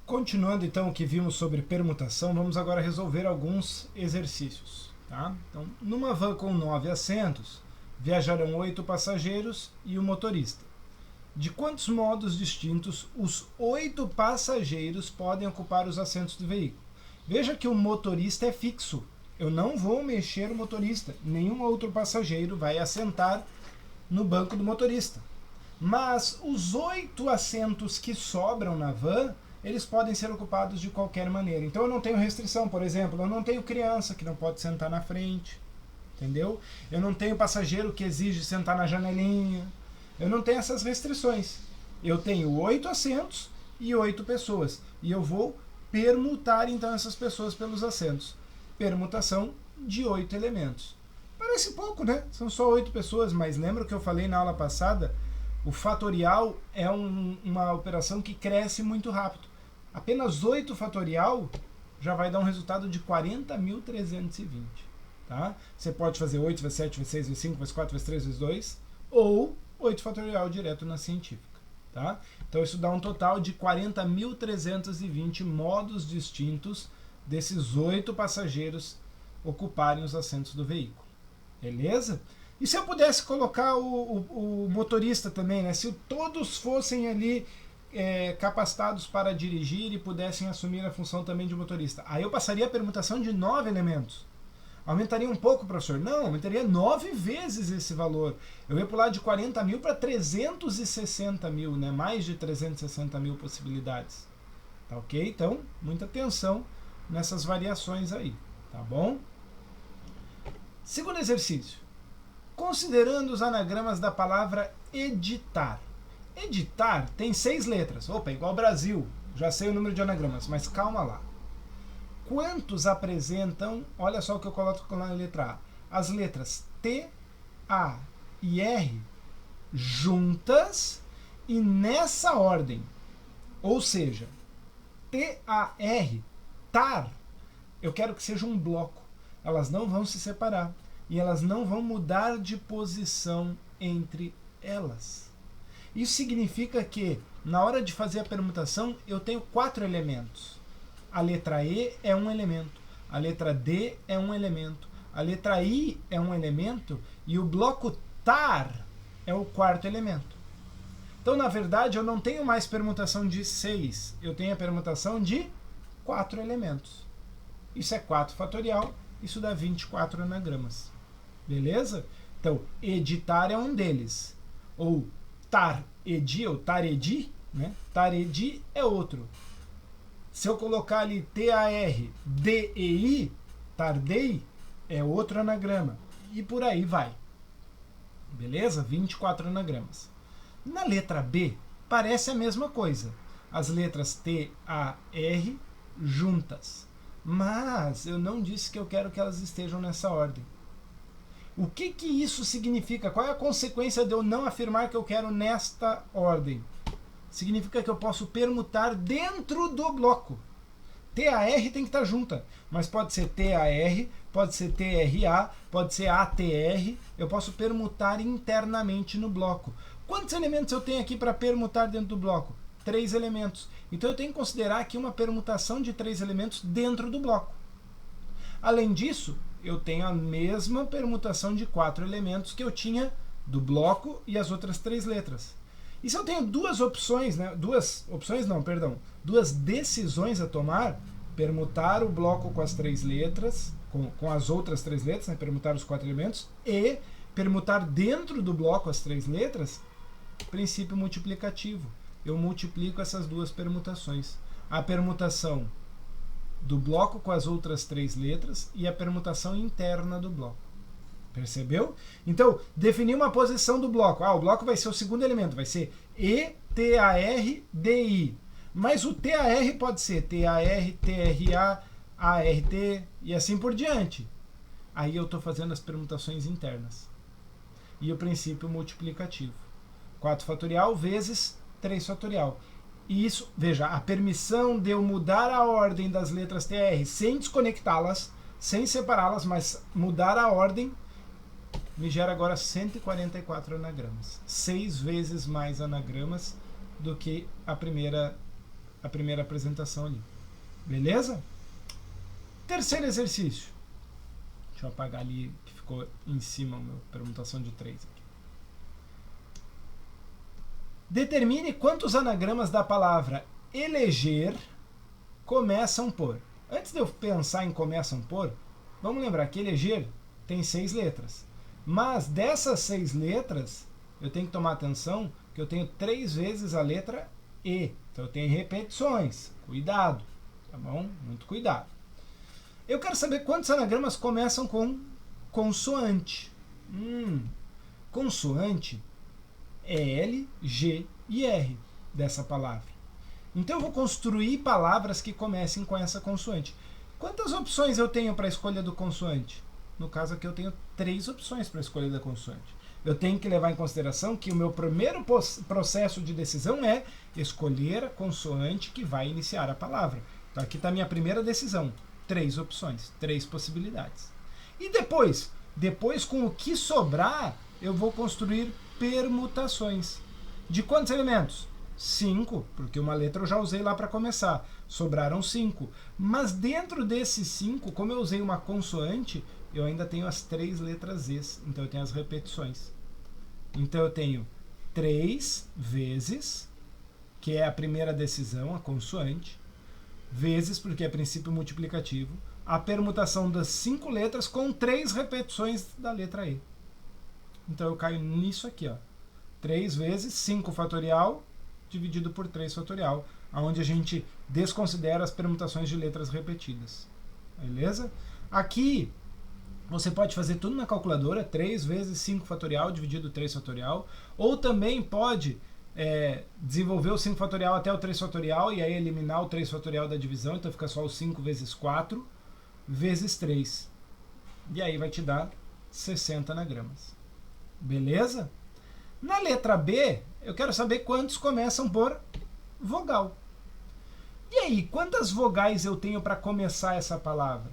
Continuando então o que vimos sobre permutação, vamos agora resolver alguns exercícios. Tá? Então, numa van com 9 assentos, viajarão 8 passageiros e o motorista. De quantos modos distintos os 8 passageiros podem ocupar os assentos do veículo? Veja que o motorista é fixo. Eu não vou mexer o motorista. Nenhum outro passageiro vai assentar no banco do motorista. Mas os 8 assentos que sobram na van, eles podem ser ocupados de qualquer maneira. Então eu não tenho restrição, por exemplo, eu não tenho criança que não pode sentar na frente, entendeu? Eu não tenho passageiro que exige sentar na janelinha. Eu não tenho essas restrições. Eu tenho 8 assentos e 8 pessoas. E eu vou permutar então essas pessoas pelos assentos. Permutação de 8 elementos. Parece pouco, né? São só 8 pessoas, mas lembra que eu falei na aula passada? O fatorial é uma operação que cresce muito rápido. Apenas 8 fatorial já vai dar um resultado de 40.320. Tá? Você pode fazer 8 vezes 7 vezes 6 vezes 5 vezes 4 vezes 3 vezes 2, ou 8 fatorial direto na científica. Tá? Então isso dá um total de 40.320 modos distintos desses 8 passageiros ocuparem os assentos do veículo. Beleza? E se eu pudesse colocar o motorista também, né? Se todos fossem ali capacitados para dirigir e pudessem assumir a função também de motorista, aí eu passaria a permutação de 9 elementos. Aumentaria um pouco, professor? Não, aumentaria 9 vezes esse valor. Eu ia pular de 40 mil para 360 mil, né? Mais de 360 mil possibilidades. Tá ok? Então, muita atenção nessas variações aí, tá bom? Segundo exercício. Considerando os anagramas da palavra editar. Editar tem 6 letras. Opa, igual Brasil. Já sei o número de anagramas, mas calma lá. Quantos apresentam, olha só o que eu coloco na letra A, as letras T, A e R juntas e nessa ordem. Ou seja, T, A, R, tar, eu quero que seja um bloco. Elas não vão se separar e elas não vão mudar de posição entre elas. Isso significa que, na hora de fazer a permutação, eu tenho 4 elementos. A letra E é um elemento, a letra D é um elemento, a letra I é um elemento e o bloco tar é o 4º elemento. Então, na verdade, eu não tenho mais permutação de 6, eu tenho a permutação de 4 elementos. Isso é 4 fatorial, isso dá 24 anagramas. Beleza? Então, editar é um deles. Ou tar-edi, ou tar-edi, né? Tar-edi é outro. Se eu colocar ali T-A-R-D-E-I, tardei, é outro anagrama. E por aí vai. Beleza? 24 anagramas. Na letra B, parece a mesma coisa. As letras T-A-R juntas. Mas eu não disse que eu quero que elas estejam nessa ordem. O que isso significa? Qual é a consequência de eu não afirmar que eu quero nesta ordem? Significa que eu posso permutar dentro do bloco. TAR tem que estar junta, mas pode ser TAR, pode ser TRA, pode ser ATR. Eu posso permutar internamente no bloco. Quantos elementos eu tenho aqui para permutar dentro do bloco? 3 elementos. Então eu tenho que considerar aqui uma permutação de 3 elementos dentro do bloco. Além disso, eu tenho a mesma permutação de 4 elementos que eu tinha do bloco e as outras 3 letras. E se eu tenho duas decisões a tomar, permutar o bloco com as 3 letras, com as outras 3 letras, né, permutar os 4 elementos, e permutar dentro do bloco as 3 letras, princípio multiplicativo. Eu multiplico essas duas permutações. A permutação do bloco com as outras 3 letras e a permutação interna do bloco. Percebeu? Então, definir uma posição do bloco. O bloco vai ser o segundo elemento, vai ser E-T-A-R-D-I. Mas o T-A-R pode ser T-A-R, T-R-A, A-R-T e assim por diante. Aí eu estou fazendo as permutações internas. E o princípio multiplicativo. 4 fatorial vezes 3 fatorial. E isso, veja, a permissão de eu mudar a ordem das letras TR sem desconectá-las, sem separá-las, mas mudar a ordem, me gera agora 144 anagramas. 6 vezes mais anagramas do que a primeira a primeira apresentação ali. Beleza? Terceiro exercício. Deixa eu apagar ali que ficou em cima a minha permutação de 3 aqui. Determine quantos anagramas da palavra eleger começam por. Antes de eu pensar em começam por, vamos lembrar que eleger tem 6 letras. Mas dessas 6 letras, eu tenho que tomar atenção que eu tenho 3 vezes a letra E. Então eu tenho repetições. Cuidado, tá bom? Muito cuidado. Eu quero saber quantos anagramas começam com consoante. Consoante é L, G e R dessa palavra. Então eu vou construir palavras que comecem com essa consoante. Quantas opções eu tenho para a escolha do consoante? No caso aqui eu tenho 3 opções para a escolha da consoante. Eu tenho que levar em consideração que o meu primeiro processo de decisão é escolher a consoante que vai iniciar a palavra. Então aqui está a minha primeira decisão. 3 opções, 3 possibilidades. E depois com o que sobrar, eu vou construir permutações. De quantos elementos? 5, porque uma letra eu já usei lá para começar. Sobraram 5. Mas dentro desses 5, como eu usei uma consoante, eu ainda tenho as 3 letras E. Então eu tenho as repetições. Então eu tenho 3 vezes, que é a primeira decisão, a consoante, vezes, porque é princípio multiplicativo, a permutação das 5 letras com 3 repetições da letra E. Então eu caio nisso aqui, ó. 3 vezes 5 fatorial dividido por 3 fatorial, onde a gente desconsidera as permutações de letras repetidas. Beleza? Aqui você pode fazer tudo na calculadora, 3 vezes 5 fatorial dividido 3 fatorial, ou também pode desenvolver o 5 fatorial até o 3 fatorial e aí eliminar o 3 fatorial da divisão, então fica só o 5 vezes 4 vezes 3. E aí vai te dar 60 anagramas. Beleza? Na letra B, eu quero saber quantos começam por vogal. E aí, quantas vogais eu tenho para começar essa palavra?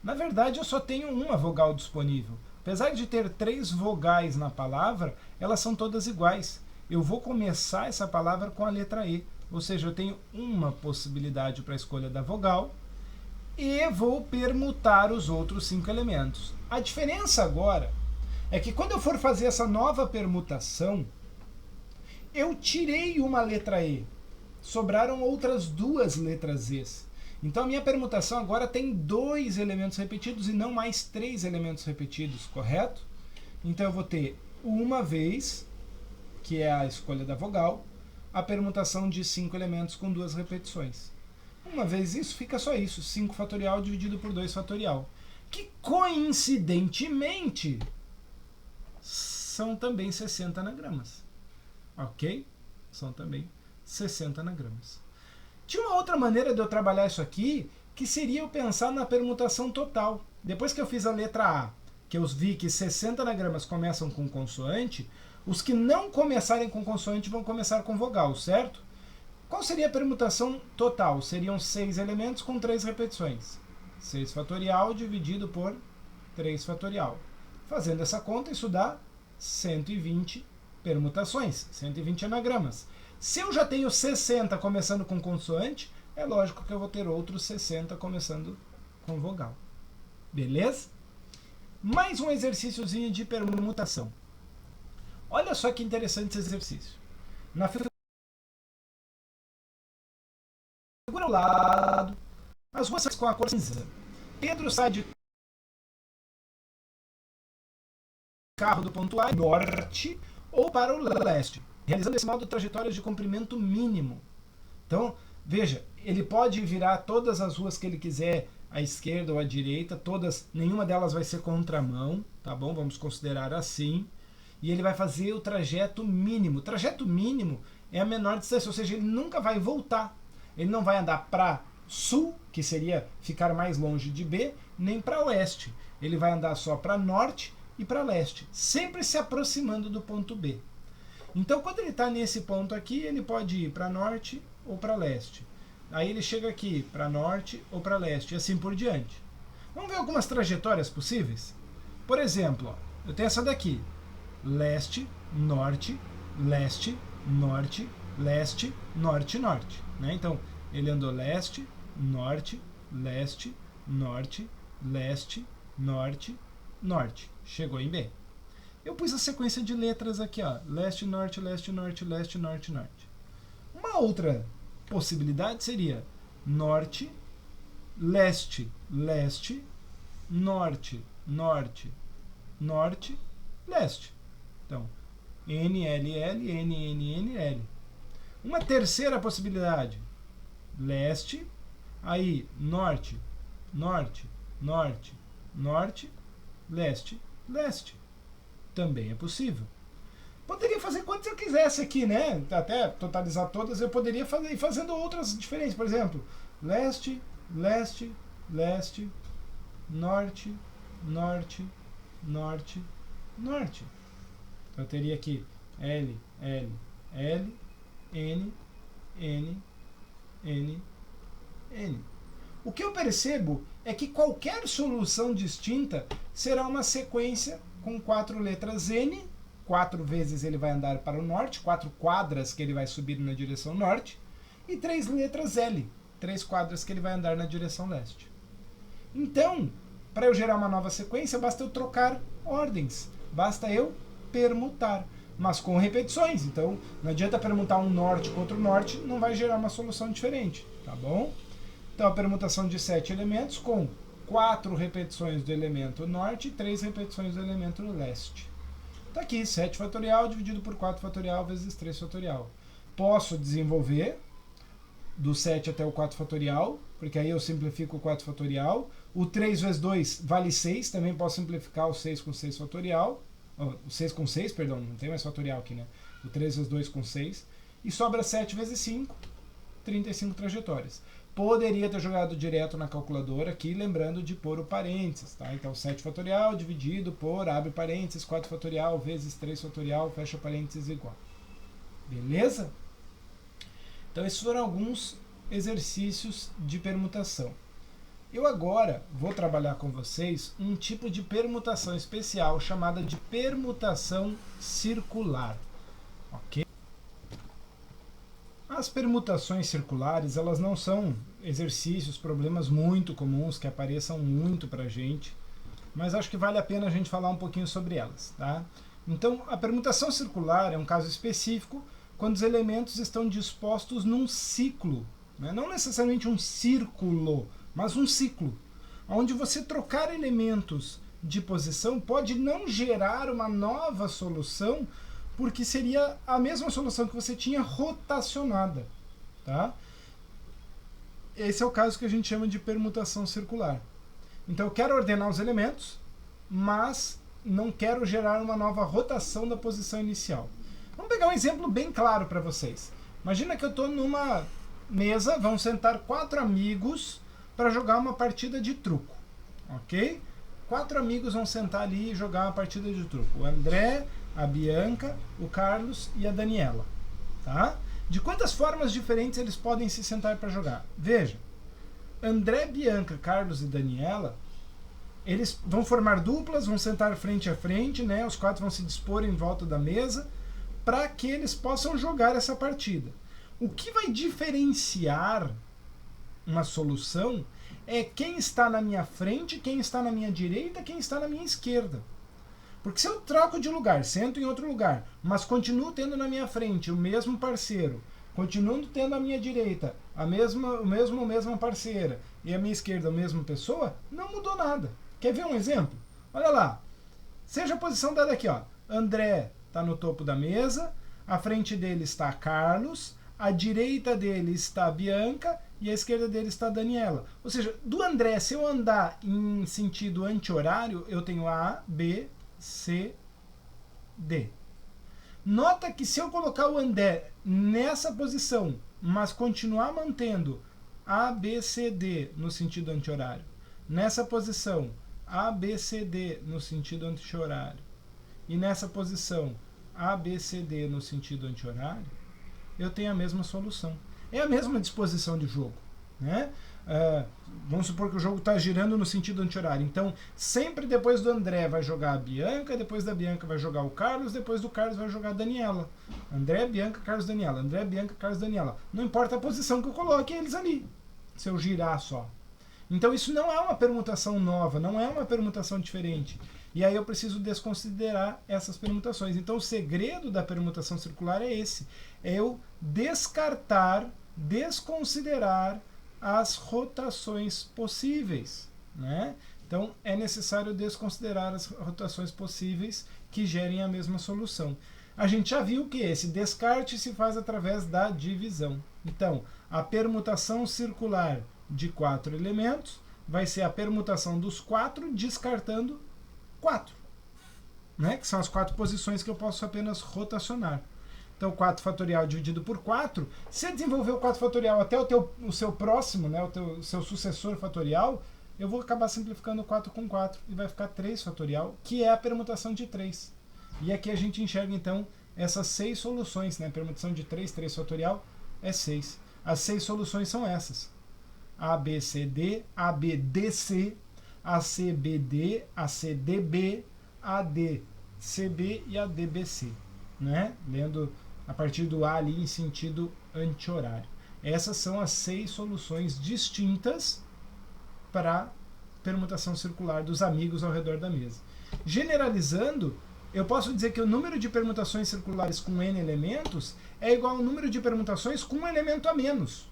Na verdade, eu só tenho uma vogal disponível. Apesar de ter 3 vogais na palavra, elas são todas iguais. Eu vou começar essa palavra com a letra E. Ou seja, eu tenho uma possibilidade para a escolha da vogal e vou permutar os outros 5 elementos. A diferença agora é que quando eu for fazer essa nova permutação, eu tirei uma letra E. Sobraram outras 2 letras E. Então a minha permutação agora tem 2 elementos repetidos e não mais 3 elementos repetidos, correto? Então eu vou ter uma vez, que é a escolha da vogal, a permutação de 5 elementos com 2 repetições. Uma vez isso, fica só isso, 5 fatorial dividido por 2 fatorial, que coincidentemente são também 60 anagramas. Ok? São também 60 anagramas. Tinha uma outra maneira de eu trabalhar isso aqui, que seria eu pensar na permutação total. Depois que eu fiz a letra A, que eu vi que 60 anagramas começam com consoante, os que não começarem com consoante vão começar com vogal, certo? Qual seria a permutação total? Seriam 6 elementos com 3 repetições. 6 fatorial dividido por 3 fatorial. Fazendo essa conta, isso dá 120 permutações, 120 anagramas. Se eu já tenho 60 começando com consoante, é lógico que eu vou ter outros 60 começando com vogal. Beleza? Mais um exercíciozinho de permutação. Olha só que interessante esse exercício. Na figura ao lado, as ruas com a cor cinza. Pedro sai de carro do ponto A, norte, ou para o leste, realizando esse modo trajetórias de comprimento mínimo. Então, veja, ele pode virar todas as ruas que ele quiser, à esquerda ou à direita, todas, nenhuma delas vai ser contramão, tá bom? Vamos considerar assim. E ele vai fazer o trajeto mínimo. O trajeto mínimo é a menor distância, ou seja, ele nunca vai voltar. Ele não vai andar para sul, que seria ficar mais longe de B, nem para oeste. Ele vai andar só para norte e para leste, sempre se aproximando do ponto B. Então, quando ele está nesse ponto aqui, ele pode ir para norte ou para leste. Aí ele chega aqui para norte ou para leste, e assim por diante. Vamos ver algumas trajetórias possíveis? Por exemplo, ó, eu tenho essa daqui. Leste, norte, leste, norte, leste, norte, norte. Né? Então, Ele andou leste, norte, leste, norte, leste, norte, norte. Chegou em B. Eu pus a sequência de letras aqui, ó. Leste, norte, leste, norte, leste, norte, norte. Uma outra possibilidade seria norte, leste, leste, norte, norte, norte, leste. Então, N, L, L, N, N, N, L. Uma terceira possibilidade, leste, aí norte, norte, norte, norte, leste, leste. Também é possível. Poderia fazer quantas eu quisesse aqui, né? Até totalizar todas, eu poderia ir fazendo outras diferentes. Por exemplo, leste, leste, leste, norte, norte, norte, norte. Então eu teria aqui L, L, L, N, N, N, N. O que eu percebo é que qualquer solução distinta será uma sequência com 4 letras N, 4 vezes ele vai andar para o norte, 4 quadras que ele vai subir na direção norte, e 3 letras L, 3 quadras que ele vai andar na direção leste. Então, para eu gerar uma nova sequência, basta eu trocar ordens, basta eu permutar, mas com repetições. Então, não adianta permutar um norte contra o norte, não vai gerar uma solução diferente, tá bom? Então, a permutação de 7 elementos com 4 repetições do elemento norte e 3 repetições do elemento leste. Está aqui, 7 fatorial dividido por 4 fatorial vezes 3 fatorial. Posso desenvolver do 7 até o 4 fatorial, porque aí eu simplifico o 4 fatorial. O 3 vezes 2 vale 6, também posso simplificar o 6 com 6 fatorial. O 6 com 6, perdão, não tem mais fatorial aqui, né? O 3 vezes 2 com 6. E sobra 7 vezes 5, 35 trajetórias. Poderia ter jogado direto na calculadora aqui, lembrando de pôr o parênteses, tá? Então, 7 fatorial dividido por, abre parênteses, 4 fatorial vezes 3 fatorial, fecha parênteses igual. Beleza? Então, esses foram alguns exercícios de permutação. Eu agora vou trabalhar com vocês um tipo de permutação especial chamada de permutação circular. Ok? As permutações circulares, elas não são exercícios, problemas muito comuns que apareçam muito para a gente, mas acho que vale a pena a gente falar um pouquinho sobre elas, tá? Então, a permutação circular é um caso específico quando os elementos estão dispostos num ciclo, né? Não necessariamente um círculo, mas um ciclo, onde você trocar elementos de posição pode não gerar uma nova solução, porque seria a mesma solução que você tinha rotacionada, tá? Esse é o caso que a gente chama de permutação circular. Então eu quero ordenar os elementos, mas não quero gerar uma nova rotação da posição inicial. Vamos pegar um exemplo bem claro para vocês. Imagina que eu estou numa mesa, vão sentar 4 amigos para jogar uma partida de truco, ok? 4 amigos vão sentar ali e jogar uma partida de truco. O André, a Bianca, o Carlos e a Daniela, tá? De quantas formas diferentes eles podem se sentar para jogar? Veja, André, Bianca, Carlos e Daniela, eles vão formar duplas, vão sentar frente a frente, né? Os 4 vão se dispor em volta da mesa para que eles possam jogar essa partida. O que vai diferenciar uma solução é quem está na minha frente, quem está na minha direita, quem está na minha esquerda. Porque se eu troco de lugar, sento em outro lugar, mas continuo tendo na minha frente o mesmo parceiro, continuo tendo à minha direita a mesma parceira e à minha esquerda a mesma pessoa, não mudou nada. Quer ver um exemplo? Olha lá. Seja a posição dada aqui, ó. André está no topo da mesa, à frente dele está Carlos, à direita dele está a Bianca e à esquerda dele está a Daniela. Ou seja, do André, se eu andar em sentido anti-horário, eu tenho A, B, C, D. Nota que se eu colocar o André nessa posição, mas continuar mantendo A, B, C, D no sentido anti-horário, nessa posição A, B, C, D no sentido anti-horário e nessa posição A, B, C, D no sentido anti-horário, eu tenho a mesma solução. É a mesma disposição de jogo, né? Vamos supor que o jogo está girando no sentido anti-horário. Então, sempre depois do André vai jogar a Bianca, depois da Bianca vai jogar o Carlos, depois do Carlos vai jogar a Daniela. André, Bianca, Carlos, Daniela. André, Bianca, Carlos, Daniela. Não importa a posição que eu coloque eles ali, se eu girar só. Então, isso não é uma permutação nova, não é uma permutação diferente. E aí eu preciso desconsiderar essas permutações. Então, o segredo da permutação circular é esse. É eu descartar, desconsiderar as rotações possíveis, né? Então é necessário desconsiderar as rotações possíveis que gerem a mesma solução. A gente já viu que esse descarte se faz através da divisão. Então, a permutação circular de 4 elementos vai ser a permutação dos 4 descartando 4, né? Que são as 4 posições que eu posso apenas rotacionar. Então, 4 fatorial dividido por 4, se você desenvolver o 4 fatorial até o seu próximo, né, o seu sucessor fatorial, eu vou acabar simplificando 4 com 4 e vai ficar 3 fatorial, que é a permutação de 3. E aqui a gente enxerga, então, essas 6 soluções, né? Permutação de 3, 3 fatorial é 6. As 6 soluções são essas. ABCD, ABDC, ACBD, ACDB, ADCB e ADBC. Né? Lendo a partir do A ali em sentido anti-horário. Essas são as 6 soluções distintas para a permutação circular dos amigos ao redor da mesa. Generalizando, eu posso dizer que o número de permutações circulares com N elementos é igual ao número de permutações com um elemento a menos.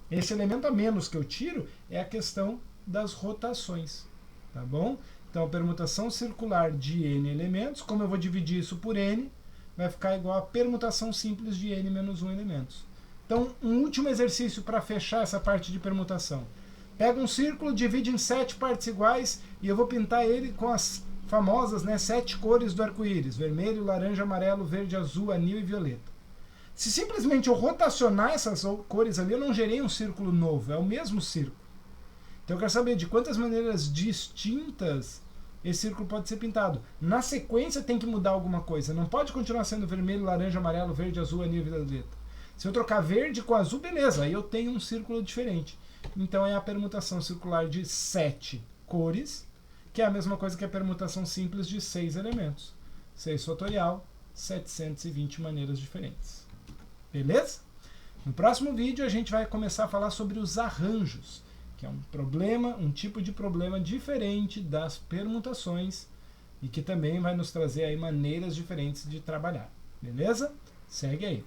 Esse elemento a menos que eu tiro é a questão das rotações. Tá bom? Então, a permutação circular de N elementos, como eu vou dividir isso por N, vai ficar igual a permutação simples de N menos 1 elementos. Então, um último exercício para fechar essa parte de permutação. Pega um círculo, divide em 7 partes iguais e eu vou pintar ele com as famosas, né, 7 cores do arco-íris. Vermelho, laranja, amarelo, verde, azul, anil e violeta. Se simplesmente eu rotacionar essas cores ali, eu não gerei um círculo novo, é o mesmo círculo. Então eu quero saber de quantas maneiras distintas esse círculo pode ser pintado. Na sequência tem que mudar alguma coisa. Não pode continuar sendo vermelho, laranja, amarelo, verde, azul, anil e violeta. Se eu trocar verde com azul, beleza, aí eu tenho um círculo diferente. Então é a permutação circular de 7 cores, que é a mesma coisa que a permutação simples de 6 elementos. 6 fatorial, 720 maneiras diferentes. Beleza? No próximo vídeo a gente vai começar a falar sobre os arranjos, que é um problema, um tipo de problema diferente das permutações e que também vai nos trazer aí maneiras diferentes de trabalhar. Beleza? Segue aí.